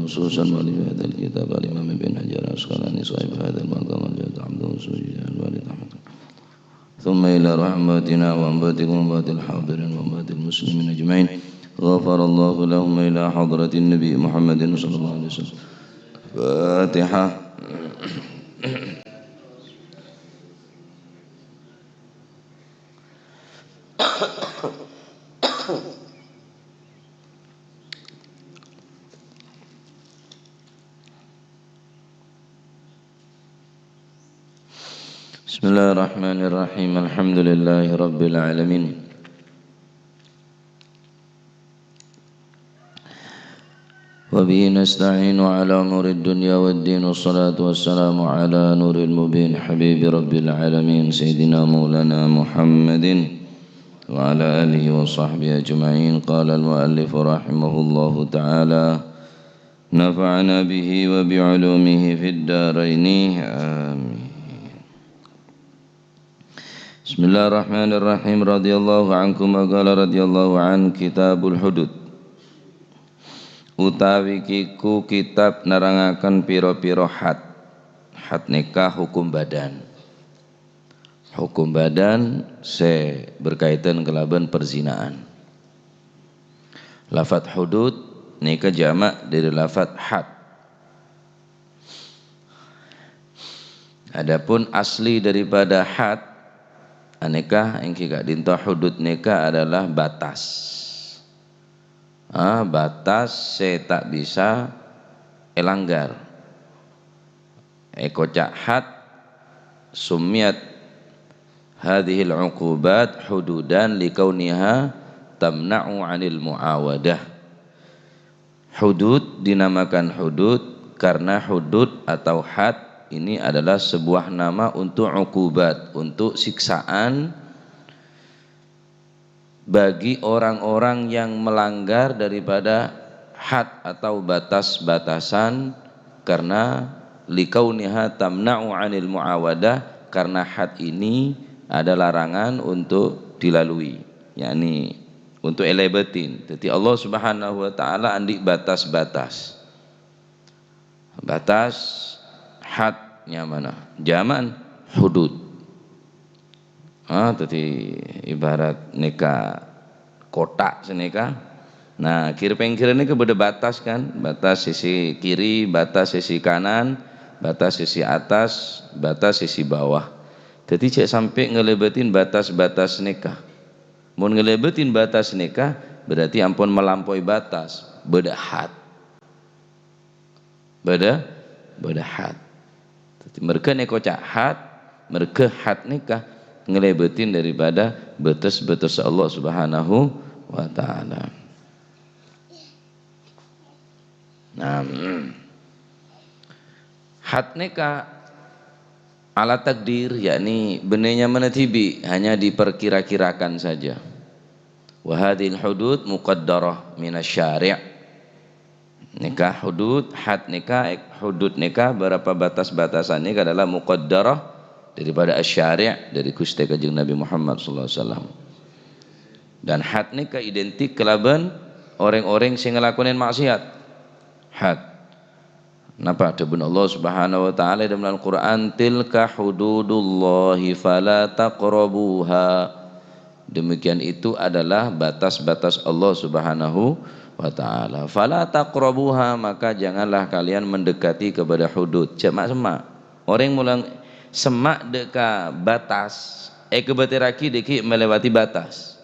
خصوصا ولي هذا الكتاب الإمام ابن حجر العسقلاني صاحب هذا المقام الجاد عبده سجيا الوالد أحمد ثم إلى رحمتنا وأنباتكم وأنبات الحاضرين وأنبات المسلمين أجمعين غفر الله لهم إلى حضرة النبي محمد صلى الله عليه وسلم. فاتحة. Bismillahirrahmanirrahim. Alhamdulillahi rabbil alamin. Wa bihi nasta'inu ala umurid dunya waddin. Wassalatu wassalamu ala nuril mubin habibi rabbil alamin sayyidina maulana Muhammadin wa ala alihi wa sahbihi ajma'in. Qala al-muallif rahimahullahu ta'ala nafa'ana bihi wa bi'ulumihi fid daraini amin. Bismillahirrahmanirrahim. Radhiyallahu ankum wa qala radhiyallahu an kitabul hudud. Utawi kiku kitab nerangaken pira-pira had. Had nikah hukum badan. Hukum badan se berkaitan kelaban perzinaan. Lafaz hudud nikah jamak dari lafaz had. Adapun asli daripada had nikah yang kita dinta hudud nikah adalah batas. Batas saya tak bisa elanggar. Kocak had sumiat hadhil uqubat hududan likauniha tamna'u 'anil muawadah. Hudud dinamakan hudud karena hudud atau had ini adalah sebuah nama untuk uqubat, untuk siksaan bagi orang-orang yang melanggar daripada had atau batas-batasan karena likauniha tamna'u 'anil muawadah, karena had ini ada larangan untuk dilalui, yakni untuk elebetin. Jadi Allah Subhanahu wa taala andik batas-batas. Batas hadnya mana? Zaman hudud. Tadi ibarat nikah kotak senika. Nah, kiri pengkir ini kepada batas kan? Batas sisi kiri, batas sisi kanan, batas sisi atas, batas sisi bawah. Jadi cek sampai ngelebetin batas-batas nikah. Mau ngelebetin batas nikah berarti ampun melampaui batas, beda had. Beda had. Mereka nekocak had, mereka had nikah ngelebetin daripada batas-batas Allah Subhanahu wa taala. Nah, had nikah ala takdir, yakni benarnya menetibi hanya diperkira-kirakan saja. Wa hadhil hudud muqaddarah minasyari'. Nikah hudud, had nikah, hudud nikah, berapa batas-batasan nikah adalah muqaddarah daripada asy-syari', dari Gusti Kanjeng Nabi Muhammad sallallahu alaihi wasallam. Dan had nikah identik kelaban orang-orang sing ngelakonin maksiat. Had. Napa debun Allah Subhanahu wa taala dalam Al-Qur'an, tilka hududullahi fala taqrabuha. Demikian itu adalah batas-batas Allah Subhanahu wa ta'ala. Fala taqrabuha, maka janganlah kalian mendekati kepada hudud. Semak-semak. Orang mulang semak deka batas, kebetiraki deki melewati batas.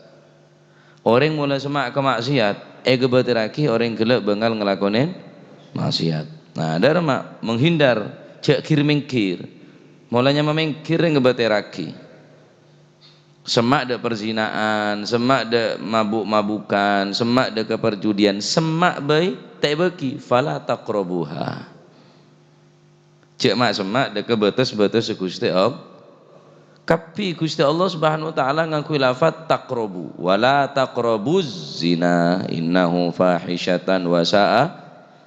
Orang mulai semak ke maksiat, kebetiraki orang gelap bengal ngelakonin maksiat. Nah, ada mak menghindar, cek kir mengkir. Mulanya memengkir ngebetiraki. Semak de perzinaan, semak de mabuk-mabukan, semak de keperjudian, semak baik tak bagi, fala taqrabuha. Cek mak semak de kebatas-batas Gusti Allah. Tapi Gusti Allah Subhanahu wa taala ngakui lafaz taqrabu, wala taqrabuz zina innahu fahisyatan wa sa'a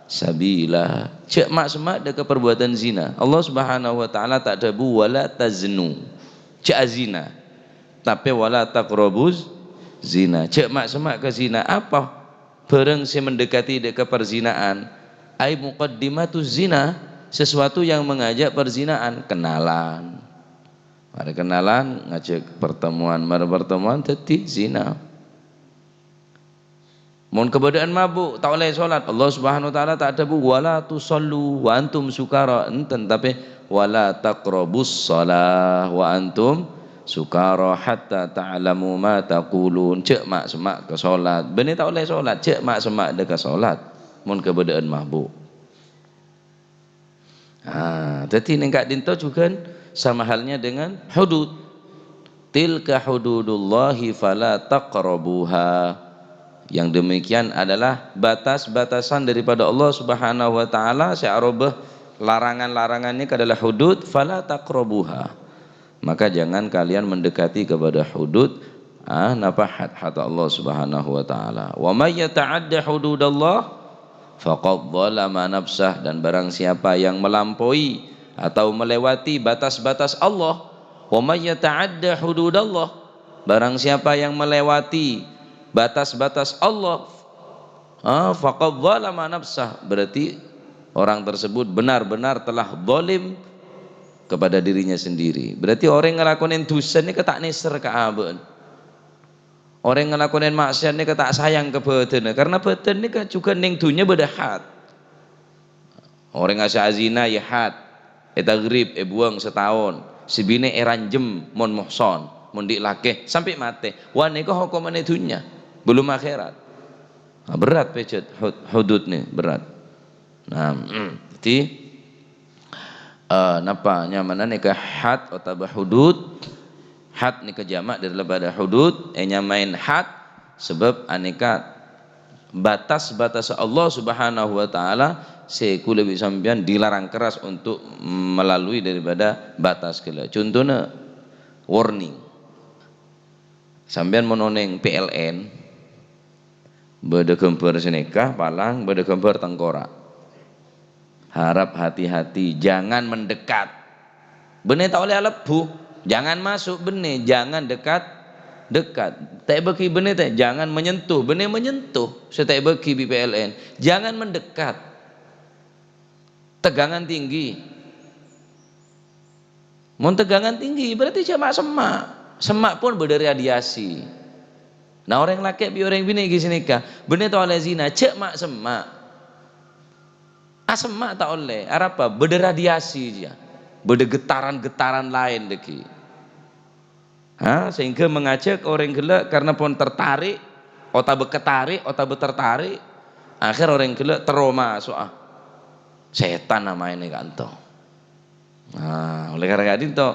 sabila. Cek mak semak de keperbuatan zina. Allah Subhanahu wa taala tak dabu wala taznu. Cek zina. Tapi wala taqrabuz zina. Cek mak semak ke zina apa? Bareng si mendekati dek perzinaan, ai muqaddimatuz zina, sesuatu yang mengajak perzinaan. Kenalan, mari kenalan, ngajak pertemuan, mari pertemuan dadi zina. Mun kebadaan mabuk tak oleh salat, Allah Subhanahu wa taala tak ada bu wala tusallu wa antum sukara, enten tapi wala taqrabus shalah wa antum sukara hatta ta'lamu ma taqulun. Cek mak semak ke salat, bene tak oleh salat, cek mak semak de ke salat mun kebadaan mabuk. Jadi ning kak dinto juga sama halnya dengan hudud. Tilka hududullahi fala taqrabuha. Yang demikian adalah batas-batasan daripada Allah Subhanahu wa taala. Sya'robah larangan-larangannya adalah hudud, fala taqrabuha. Maka jangan kalian mendekati kepada hudud napa had Allah Subhanahu wa taala. Wa may yata'adda hududallah faqad zalama nafsah, dan barang siapa yang melampaui atau melewati batas-batas Allah, wa may yata'adda hududallah, barang siapa yang melewati batas-batas Allah, faqad zalama nafsah, berarti orang tersebut benar-benar telah zalim kepada dirinya sendiri. Berarti orang yang ngelakuin dosa ini ketak neser ke aben, orang yang ngelakuin maksiat ini ketak sayang ke badan, karena badan ini juga ning dunya bedahat. Orang ngasih azina ya had, etagrib buang setahun, sibine eranjem mon muhson, mon dilakeh sampai mati. Wah niku hukumane dunya, belum akhirat. Berat pecet hudud nih, berat. Nah, jadi napa nyamana nikah had atau hudud. Had nikah jamak daripada hudud, nyamain had sebab aneka batas-batas Allah Subhanahu wa taala sekula sampean dilarang keras untuk melalui daripada batas kala. Contohnya warning. Sampean menoneng PLN beda gambar senekah palang, beda gambar tengkorak. Harap hati-hati, jangan mendekat. Benih tak oleh lebu, jangan masuk benih, jangan dekat. Tak bagi benih tak, jangan menyentuh, benih menyentuh. Setai bagi PLN, jangan mendekat. Tegangan tinggi. Mun tegangan tinggi berarti jamak semak. Semak pun berradiasi. Nah orang laki bi orang bini di sini kah? Benih tak oleh zina, cek mak semak. Semak tak oleh. Apa? Berradiasi dia. Bergetaran-getaran lain deki. Sehingga mengajak orang gelak karena pun tertarik, otak berketarik, otak bertertarik, akhir orang gelak trauma soal setan namanya ini kanto. Oleh karena itu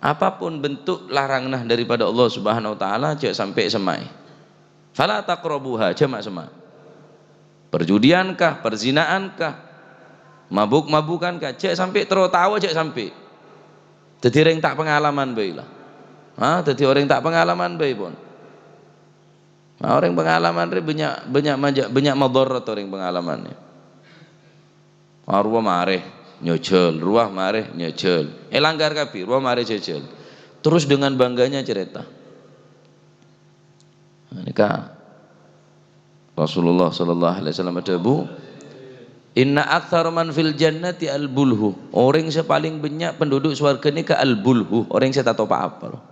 apapun bentuk larangan daripada Allah Subhanahu wa taala cek sampai semai. Fala taqrabuha, jamak semak. Perjudiankah, perzinaankah, mabuk-mabukankah, cek sampai tahu cek sampai. Jadi orang tak pengalaman baiklah. Jadi orang tak pengalaman baik pun. Orang pengalaman banyak madarat orang pengalamannya. Ruah mareh nyocel, ruah mareh nyocel. Langgar kapi, ruah mareh nyocel. Terus dengan bangganya cerita. Nikah Rasulullah sallallahu alaihi wasallam adabu, inna aktsara man fil jannati al-bulhu. Orang yang paling banyak penduduk surga ni ke al-bulhu. Orang yang saya tak tahu apa loh.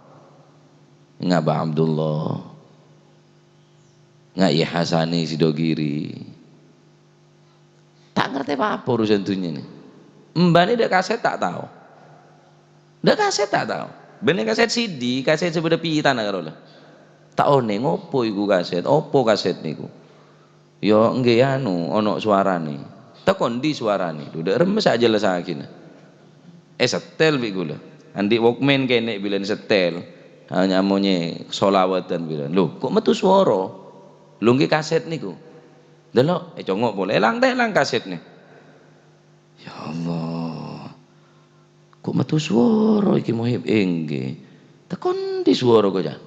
Ngabah Abdullah, ngai Hasani Sidogiri, tak ngerti apa urusan dunia ni. Mbak ni dah kaset tak tahu, dah kaset tak tahu. Bener kaset CD, kaset sebelah pitan agar lah. Tak one ngopo iku kaset, opo kaset niku. Yo nggih anu, ono suara ni. Tak kondi suara ni, udah remes aja lah sakin. Setel bigula, andi Walkman kene bilang setel. Hanya monye solawatan bilang, loh kok metu suara, lungki kaset niku, delok, congok boleh, elang kaset nih, ya Allah, kok metu suara, iki mohib engge, tekon di suara kok jan,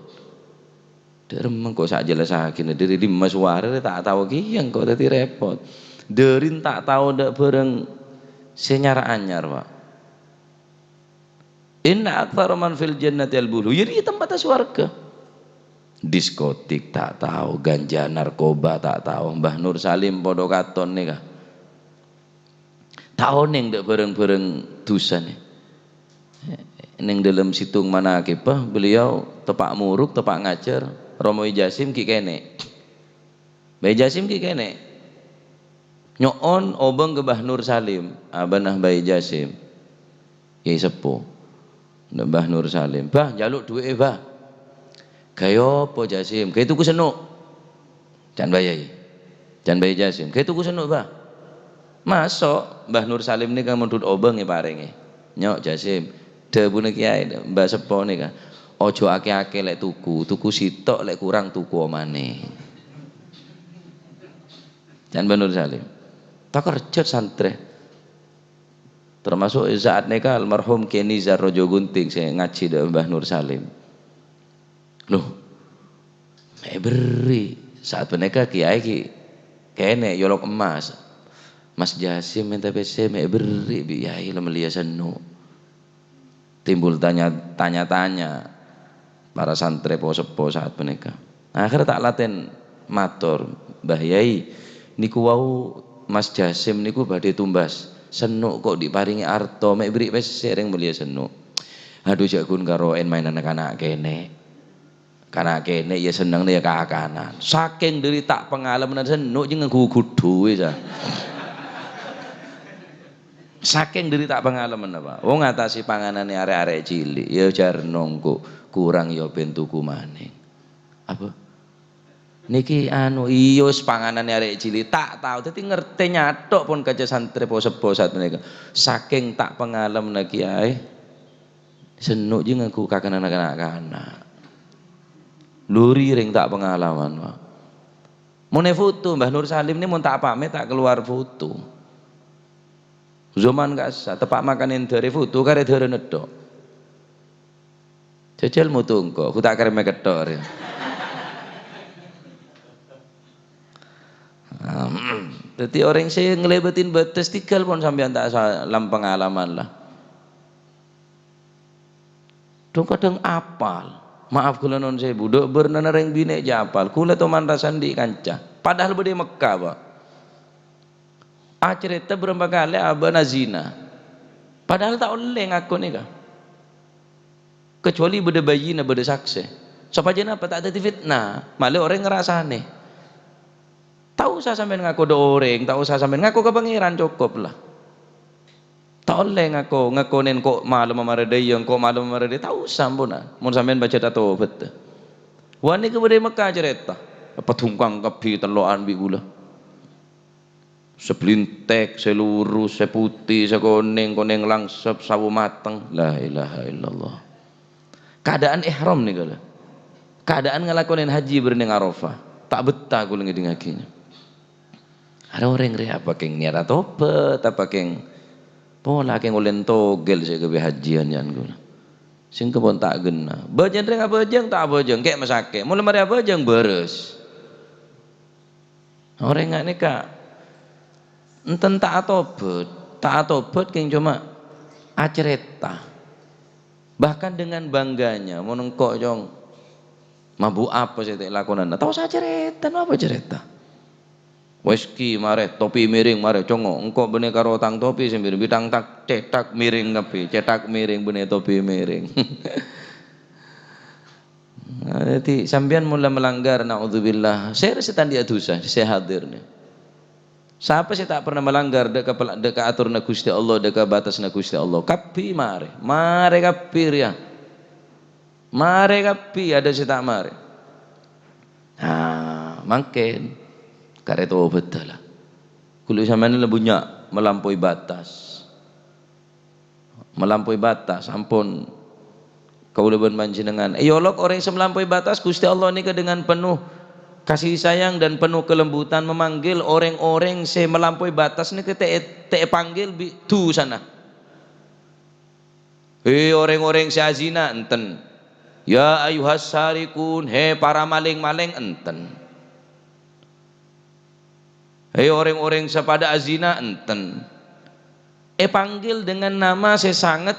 derem kok saja lah sakin, dari lima suara tak tahu kian kok tadi repot, derin tak tahu dak bareng senyara anyar pak. Inna aktsara man fil jannati al-bulhu. Jadi tempat surga. Diskotik tak tahu, ganja narkoba tak tahu. Mbah Nur Salim podo katon nih kah. tahun yang ndak bareng-bareng dosa nih. Neng dalam situng manakibah beliau tepak muruk tepak ngajar Romo Jasim ki kene Bayi Jasim ki kene nyoon obeng ke Mbah Nur Salim abanah Bayi Jasim Kiai sepuh Mbah Nur Salim bah jaluk duwe bah gayo po Jasim gayo tuku senuk jan bayai jan Bayi Jasim gayo tuku senuk bah masuk Mbah Nur Salim ini kan mundut obeng ya paringe nyok Jasim debune kiai Mbah Sepo nika ojo ake-ake lek tuku sitok lek kurang tuku omane jan Mbah Nur Salim tak kerja santri termasuk saat nika almarhum Kiai Nizar Rojo Gunting saya ngaji dengan Mbah Nur Salim loh beri saat mereka kiai ki kene yolok emas Mas Jasim minta PC beri biayai lemelia senu timbul tanya-tanya para santri sepo saat mereka akhirnya tak laten matur Mbah Yai niku wau Mas Jasim niku badhe tumbas senuk kok diparingi arto mek beri wis sering belia senuk aduh jagun karo main anak-anak kene karena kene ya seneng ya kaakanan saking dari tak pengalaman senuk jeung nggugu duwe sa saking dari tak pengalaman apa wong ngatasi panganane arek-arek cilik ya jar nongko kurang ya ben tuku maning apa niki anu iya wis panganane arek cilik tak tahu dadi ngerti nyatok pun kaca santri sepo saat menika saking tak pengalaman lagi ae senuk jeung aku kakenan anak-anak luri ring tak pengalaman Pak mune foto Mbah Nur Salim ini mun tak pamit tak keluar foto zaman gak sah tepak makanin dari foto kare dari nedok jajal mutu engko aku tak kare ketor ya. Jadi orang saya ngelebetin batas tinggal pun sampean tak salam pengalaman lah dong kadang apal maaf kula non saya budok bernenereng bine japal kula to mantasan di kanca padahal bede Mekah Pak cerita berapa kali abana zina padahal tak oleh ngaku nih kah kecuali beda bayi na beda saksi supaya apa tak ada fitnah malah orang ngerasa aneh tak usah sampai ngaku do orang tak usah sampai ngaku ke pangeran cukup lah tak oleh ngakunin kok malam maradai yang kok malam maradai tak usah puna mau sampai baca tato betul wani ke beda Mekah cerita apa tungkang kepi teloan bigula sebelintek, seluruh, seputih, sekoneng, koneng langsep, sawu mateng. La ilaha illallah. Keadaan ihram nih kalau. Keadaan ngelakonin haji berenang Arafah. Tak betah gue ngeding akhirnya. Ada orang ria apa keng niat atau apa keng pola keng ulen togel saya ke hajian yan gue. Sing kebon tak gena. Bajang ring apa bajang tak bajang kayak masake. Mulai mari apa bajang beres. Orang nggak nikah. Enten tak atobat keng cuma acereta bahkan dengan bangganya menengkok jong mabuk apa saya tak lakonan tahu saya cerita apa cerita weski mare topi miring mare congo engkau bener karo tang topi sembir bidang tak cetak miring tapi cetak miring bener topi miring jadi sambian mulai melanggar naudzubillah saya setan dia dosa saya hadir nih. Siapa sih tak pernah melanggar deka atur na Gusti Allah deka batas na Gusti Allah kapi mare kapi ya mare kapi ada sih tak mare mungkin karet betul lah kulo sampeyan lebunya melampaui batas ampun kaulaban panjenengan yolok orang yang melampaui batas Gusti Allah nika dengan penuh kasih sayang dan penuh kelembutan memanggil orang-orang yang melampaui batas ini kita panggil tu sana orang-orang yang zina enten ya ayuhas sarikun para maling-maling enten orang-orang sepada azina enten panggil dengan nama saya sangat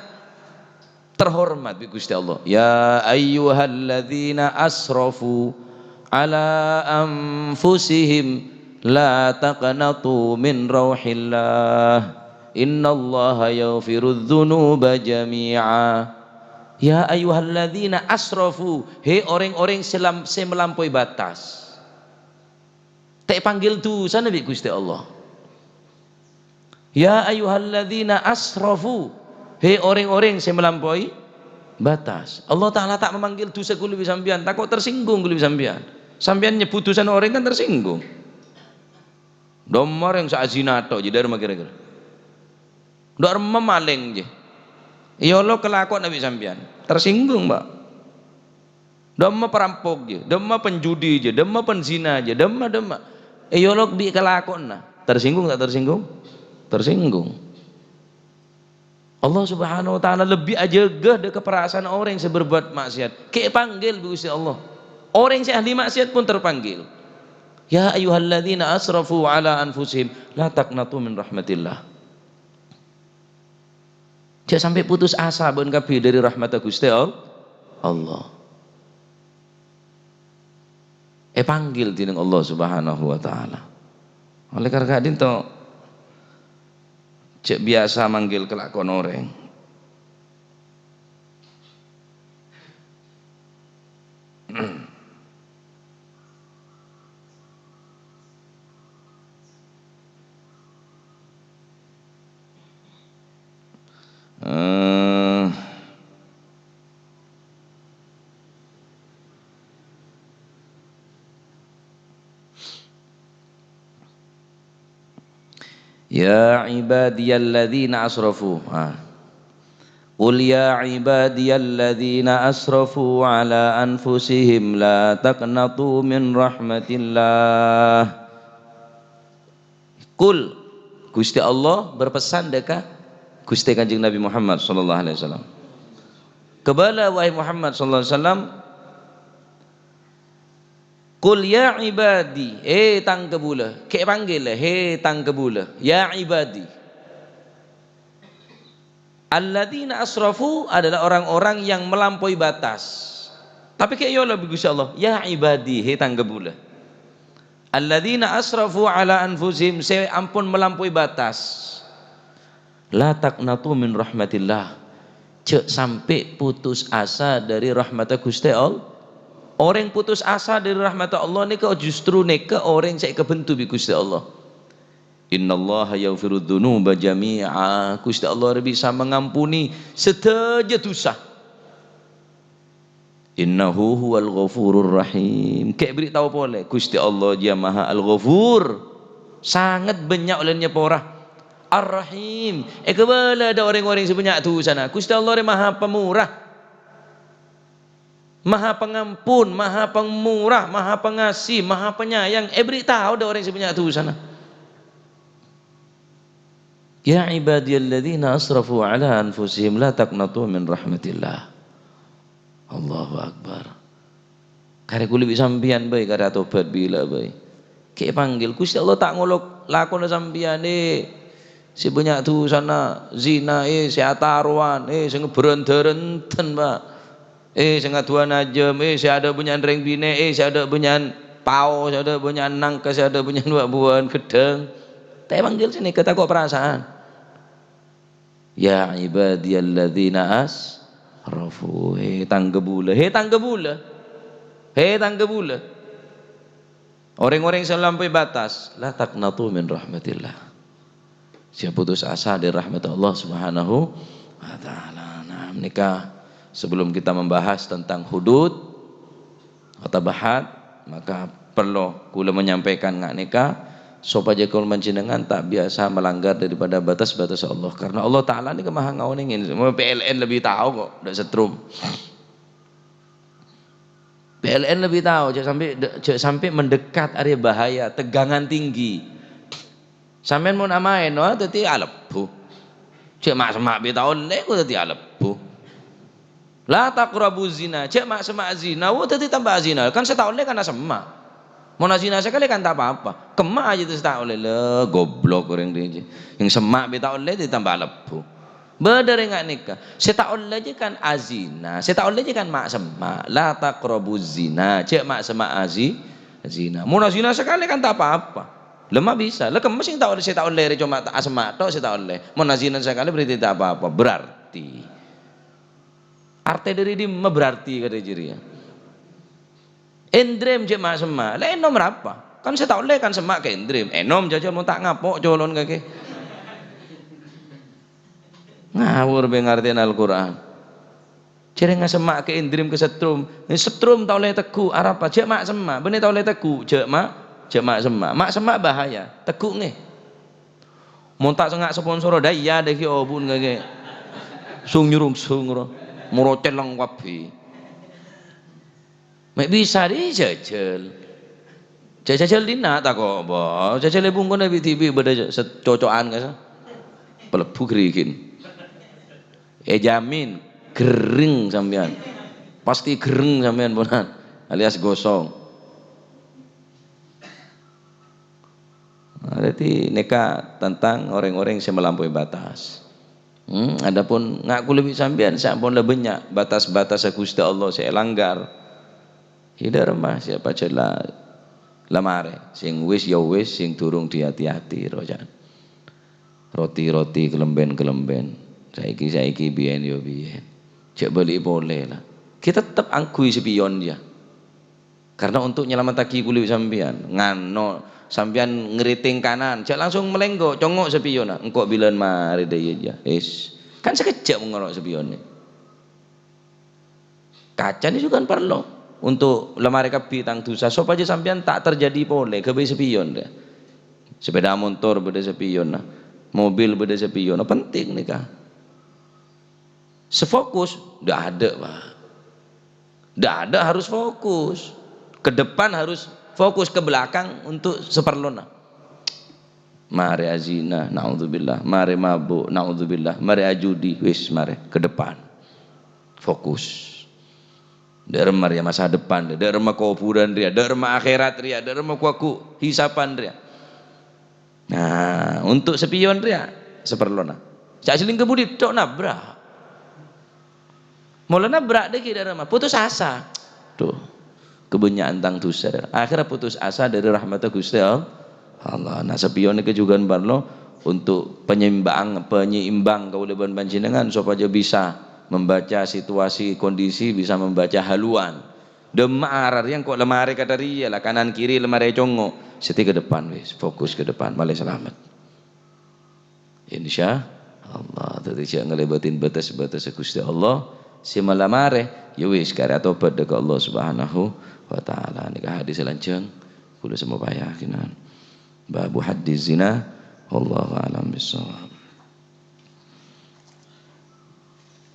terhormat bi Gusti Allah ya ayyuhalladzina asrafu ala anfusihim la taqnatu min rauhillah innallaha yaghfirudz dzunuba jami'a. Ya ayyuhalladzina asrafu, he orang-orang yang melampaui batas. Tak panggil tu sana bi Gusti Allah. Ya ayyuhalladzina asrafu, he orang-orang yang melampaui batas. Allah Ta'ala tak memanggil dosa kuli sampean, takut tersinggung kuli sampean. Sampean nyebut dosa orang kan tersinggung. Domar yang saazina tok je dari kira-kira. Dor memaling je. Ya Allah kelakon nabi sampean, tersinggung, Mbak. Doma perampok je, doma penjudi je, doma penzina je, doma. Ya Allah bi kelakon nah. Tersinggung tak tersinggung? Tersinggung. Allah Subhanahu wa taala lebih ajegah de keperasaan orang yang berbuat maksiat. Kayak panggil Gusti Allah. Orang yang ahli maksiat pun terpanggil. Ya ayyuhalladzina asrafu ala anfusihim la taqnatu min rahmatillah. Jangan sampai putus asa ben kabeh dari rahmat Gusti Allah. Panggil dening Allah Subhanahu wa taala. Oleh karena itu cek biasa manggil kelakon orang. Ya ibadiyalladzina asrafu. Qul ya ibadiyalladzina asrafu ala anfusihim la taqnatu min rahmatillah. Qul, Gusti Allah berpesan dekat Gusti Kanjeng Nabi Muhammad sallallahu alaihi wasallam. Kebala wahai Muhammad sallallahu alaihi wasallam, Qul ya ibadi, tang kebula, ke panggil lah, tang kebula, ya ibadi. Alladzina asrafu adalah orang-orang yang melampaui batas. Tapi kayak ya Allah Gusti Allah, ya ibadi, tang kebula. Alladzina asrafu ala anfusihim, saya ampun melampaui batas. La taqnatu min rahmatillah. Cek sampai putus asa dari rahmat Gusti Allah. Orang putus asa dari rahmat Allah ni kau justru neka orang saya kebentu bi Gusti Allah. Innallaha yaghfirudz dzunuba jami'a. Gusti Allah bisa mengampuni setiap dosa. Innahu huwal ghafurur rahim. Kayak beritahu boleh Gusti Allah dia Maha Al-Ghafur. Sangat banyak olehnya porah. Ar-Rahim. Kebala ada orang-orang sebanyak tu sana. Gusti Allah dia Maha Pemurah. Maha pengampun, maha pemurah, maha pengasih, maha penyayang. Beritahu ada orang sebanyak itu sana. Ya ibadiyalladzina asrafu ala anfusihim la taqnatu min rahmatillah. Allahu akbar. Kare kuli sampean bae kare tobat bila bae. Kayak panggil Gusti Allah tak ngolok lakon sampean sebanyak itu sana zina si ataruan sing berenten Pak. Sing aduan ajem, saya ada bunyan reng bine, saya ada bunyan pau, saya ada bunyan nangka, saya ada bunyan buah gedeng. Tak panggil sini kata kok perasaan. Ya ibadiyalladzina asrafu, tanggebula, tanggebula. Orang-orang yang melampaui batas, la taqnatu min rahmatillah. Siapa putus asa dari rahmat Allah Subhanahu wa taala. Nah, menikah sebelum kita membahas tentang hudud atau bahat, maka perlu kula menyampaikan ngak nikah supaya kula menjenengan tak biasa melanggar daripada batas-batas Allah, karena Allah Ta'ala ini maha ngauningin. Semua PLN lebih tahu kok, tidak setrum. PLN lebih tahu, jangan sampai mendekat area bahaya, tegangan tinggi. Sampean mau namain, wah tadi alepu. Cek mak betaun leko tadi alepu. La taqrabu zina, cek mak semak zina, wah tadi tambah zina, kan setahun le kan semak. Mau zina sekali kan tak apa-apa, kemak aja tuh setahun le, goblok orang dia. Yang semak betahun le ditambah lepu. Beda enggak nikah, setahun aja kan azina, setahun aja kan mak semak. La taqrabu zina, cek mak semak zina. Mau zina sekali kan tak apa-apa. Lemah bisa. Lah kemes sing tak oleh saya tak oleh cuma tak asma tok saya tak oleh. Mun nazinan sekali berarti tak apa-apa. Berarti arte dari di berarti kata ciri ya. Endrem je mak semak. Lah enom berapa? Kan saya tak oleh kan semak ke endrem. Enom jajal mau tak ngapok colon kake. Ngawur be ngartiin Al-Qur'an. Ciri ngasemak ke endrem ke setrum. Setrum tak oleh teku arapa je mak semak. Bener tak oleh teku je mak semak. Mak semak bahaya. Teku nge. Mau tak sengak sponsor daya deh ki obun kake. Sung nyurung sung ro. Murocel lang wapi. Mek bisa dijajal. Jajal dina tak kok apa. Jajal ibu ngono TV beda cocokan ka. Pelebu gerikin. Jamin gering sampean. Pasti gereng sampean ponan alias gosong. Berarti neka tentang orang-orang yang melampaui batas. Adapun ngaku lebih sampean sampun banyak batas-batas Gusti Allah saya langgar. Tidak remah siapa celah lamare sing wis ya wis sing durung hati-hati rojan. Roti-roti kelemben saiki biyen yo biyen. Cek beli boleh lah. Kita tetap angkui sepion dia. Karena untuk nyelamat kaki kulit sampean ngano sampean ngeriting kanan cek langsung melenggok congok sepion engkau bilan mari deh ya kan sekejap mengorok sepionnya kaca ini juga perlu untuk lemari kapi tang dosa supaya sampean tak terjadi boleh kebe sepion deh sepeda motor beda sepion nah mobil beda sepion nah, penting nih kah sefokus ndak ada pak ndak ada harus fokus ke depan harus fokus ke belakang untuk seperlona mari azina naudzubillah mari mabuk naudzubillah mari ajudi wis mari ke depan fokus dari ya masa depan dari kuburan dia dari akhirat dia dari kuaku hisapan dia nah untuk sepion dia seperlona cak seling kebudi tok nabrak mulai nabrak deh dari putus asa tuh kebanyakan tang dosa akhirnya putus asa dari rahmat Gusti Allah. Nah sepion itu juga barlo untuk penyeimbang kauliban panjenengan supaya bisa membaca situasi kondisi bisa membaca haluan demar yang kok lemari kata dia lah kanan kiri lemari congo seti ke depan wis fokus ke depan malah selamat insya Allah tadi jangan ngelebatin batas-batas Gusti Allah si malamare ya wis karya tobat dekat Allah Subhanahu wa taala nikah hadis lanceng kula semua payakinan babu hadis zina wallahu a'lam bissawab.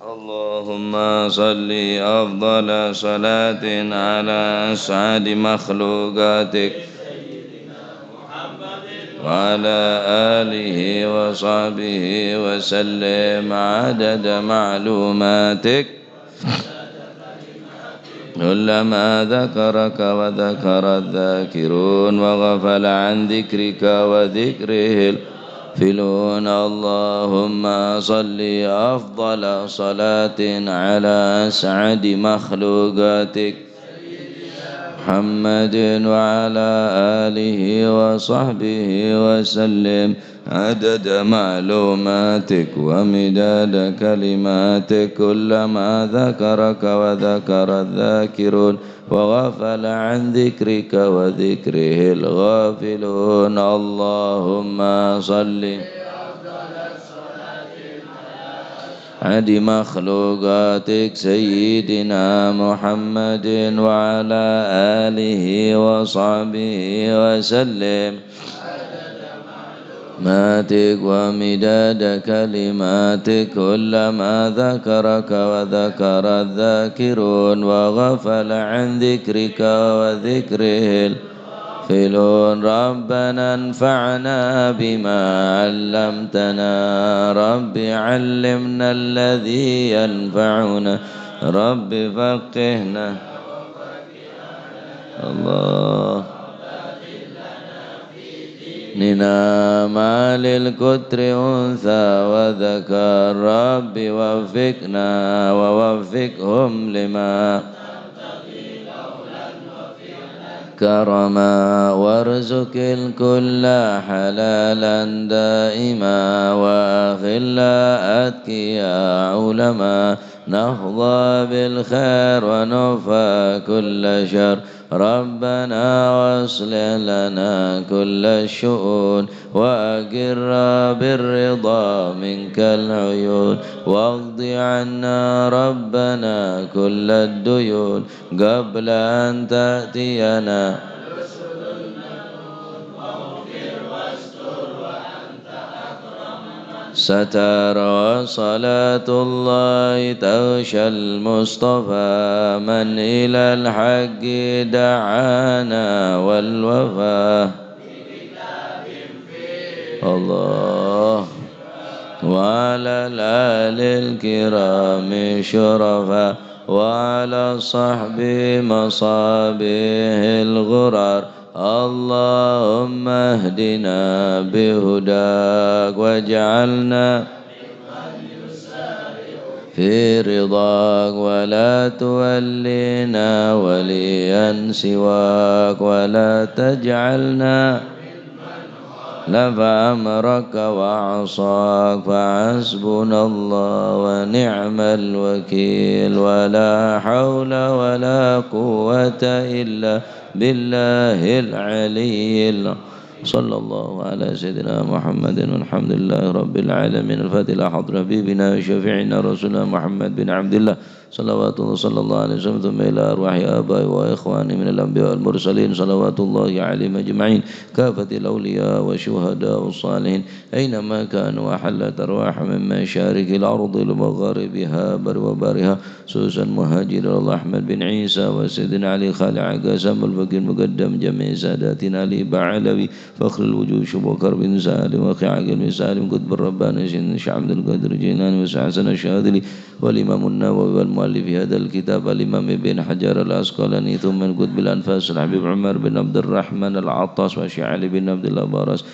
Allahumma salli afdala salatin ala as'adi makhluqatik wa ala alihi wa sahbihi wa sallim adada ma'lumatik كلما ذكرك وذكر الذاكرون وغفل عن ذكرك وذكره الغافلون اللهم صل أفضل صلاة على أسعد مخلوقاتك محمد وعلى آله وصحبه وسلم عدد معلوماتك ومداد كلماتك كلما ذكرك وذكر الذاكرون وغفل عن ذكرك وذكره الغافلون اللهم صل عد مخلوقاتك سيدنا محمد وعلى آله وصحبه وسلم ماتك ومداد كلماتك كلما ذكرك وذكر الذاكرون وغفل عن ذكرك وذكره الغافلون ربنا انفعنا بما علمتنا رب علمنا الذي ينفعنا رب فقهنا الله ننا ما للكتر أنثى وذكر رب وفقنا ووفقهم لما كرما وارزق الكل حلالا دائما وأخلا أتقيا علما نهضى بالخير ونوفى كل شر ربنا واصلح لنا كل الشؤون وأقر بالرضا منك العيون واقض عنا ربنا كل الديون قبل أن تأتينا ستر وصلاة الله تغشى المصطفى من إلى الحق دعانا والوفا الله وعلى الآل الكرام شرفا وعلى الصحب مصابيح الغرار اللهم اهدنا بهداك واجعلنا في رضاك ولا تولنا وليا سواك ولا تجعلنا لفى أمرك وعصاك فحسبنا الله ونعم الوكيل ولا حول ولا قوة إلا بالله العلي صلى الله على سيدنا محمد والحمد لله رب العالمين. الفاتحة حضر حبيبنا وشفيعنا رسولنا محمد بن عبد الله صلوات الله صلى الله عليه وسلم ثم إلى أرواح آبائي وإخواني من الأنبياء والمرسلين صلوات الله عليهم أجمعين كافة الأولياء والشهداء والصالحين أينما كانوا وحلت أرواح من مشارق الأرض لمغاربها بر وبارها سوسا مهاجر الله أحمد بن عيسى وسيدنا علي خالع عقاسم الفقير مقدم جميع ساداتنا علي بعلوي فخر الوجود شبوكر بن سالم وخي عقل بن سالم قطب الرباني شيخ عبد القادر جيلاني وسحسن الشاذلي والإمام النووي والمؤلف هذا الكتاب الإمام ابن حجر العسقلاني ثم القطب الأنفاس الحبيب عمر بن عبد الرحمن العطاس وشيخ علي بن عبد الله بارس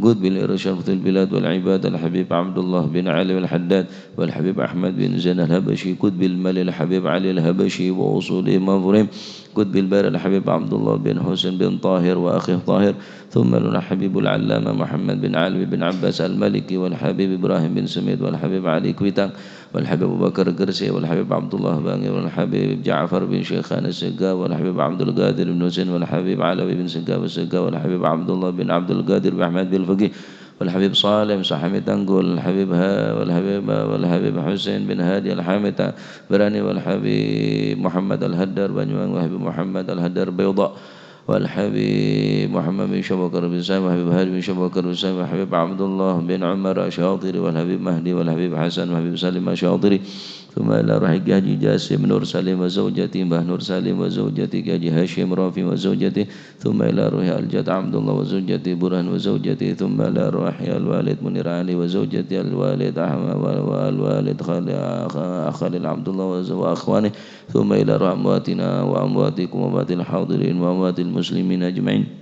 قطب الإرشاد في البلاد والعباد الحبيب عبد الله بن علي الحداد والحبيب أحمد بن زين الهبشي قطب الملك الحبيب علي الهبشي وأصوله مفرم قطب البار الحبيب عبد الله بن حسين بن طاهر وأخيه طاهر ثم الحبيب العلامة محمد بن علوي بن عباس المالكي والحبيب إبراهيم بن سميد والحبيب علي كويتان والحبيب أبو بكر قرسي والحبيب عبد الله باني والحبيب جعفر بن شيخان السقا والحبيب عبد القادر بن حسين والحبيب علوي بن سقا والسقا والحبيب عبد الله بن عبد القادر بن أحمد بن الفقيه والحبيب صالح صحمي تنقل والحبيب حسين بن هادي الحامد براني والحبيب محمد الهدر بنيوان والحبيب محمد الهدر بيضاء والحبيب محمد بن شبكر بن سامي والحبيب هادي بن شبكر بن سامي والحبيب عبد الله بن عمر الشاطري والحبيب مهدي والحبيب حسن والحبيب سالم الشاطري ثم إلى روح حاجي جاسم نور سالم وزوجته به نور سالم وزوجته حاجي هاشم رافي وزوجته ثم إلى روح الجد عبد الله وزوجته برهان وزوجته ثم إلى روح الوالد منير علي وزوجته الوالد أحمد والوالد خالد عبد الله وأخوانه ثم إلى روح أمواتنا وأمواتكم وأموات الحاضرين وأموات المسلمين أجمعين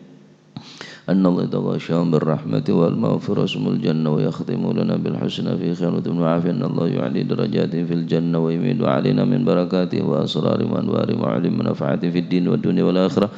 أن الله يتغاشاهم بالرحمة والمغفرة اسم الجنة ويختم لنا بالحسنى في خير وعافية أن الله يعلي درجات في الجنة ويميد علينا من بركاته وأسرار وأنوار وعلم منفعة في الدين والدنيا والآخرة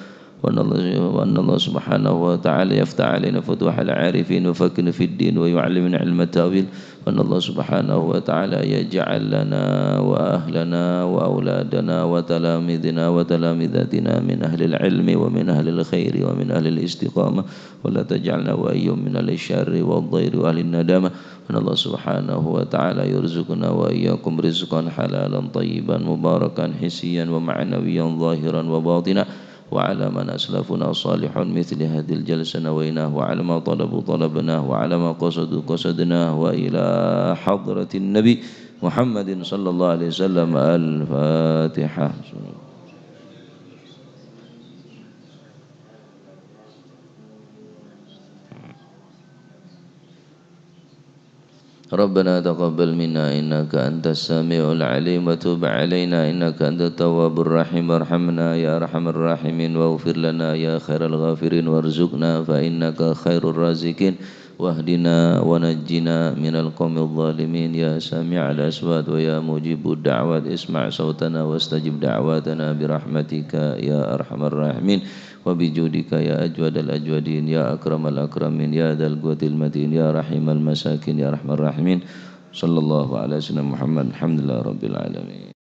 وأن الله سبحانه وتعالى يفتح علينا فتوح العارفين وفكن في الدين ويعلمنا علم التأويل وأن الله سبحانه وتعالى يجعل لنا وأهلنا وأولادنا وتلامذنا وتلامذاتنا من أهل العلم ومن أهل الخير ومن أهل الاستقامة ولا تجعلنا وأيهم من أهل الشر والضير وأهل الندامة وأن الله سبحانه وتعالى يرزقنا وإياكم رزقا حلالا طيبا مباركا حسيا ومعنويا ظاهرا وباطنا وعلى من أسلفنا صالح مثل هذه الجلسة نويناه وعلى ما طلبوا طلبناه وعلى ما قصدوا قصدناه وإلى حضرة النبي محمد صلى الله عليه وسلم. الفاتحة. ربنا تقبل منا إنك أنت السميع العليم وتب علينا إنك أنت التواب الرحيم وارحمنا يا أرحم الراحمين واغفر لنا يا خير الغافرين وارزقنا فإنك خير الرازقين واهدنا ونجنا من القوم الظالمين يا سامع الأصوات ويا مجيب الدعوات اسمع صوتنا واستجب دعواتنا برحمتك يا أرحم الراحمين wa bijudika ya ajwadal ajwadin ya akramal akramin ya dzal quwwatil matin ya rahimal masakin ya rahmar rahimin. Sallallahu ala sayyidina Muhammad. Alhamdulillah rabbil alamin.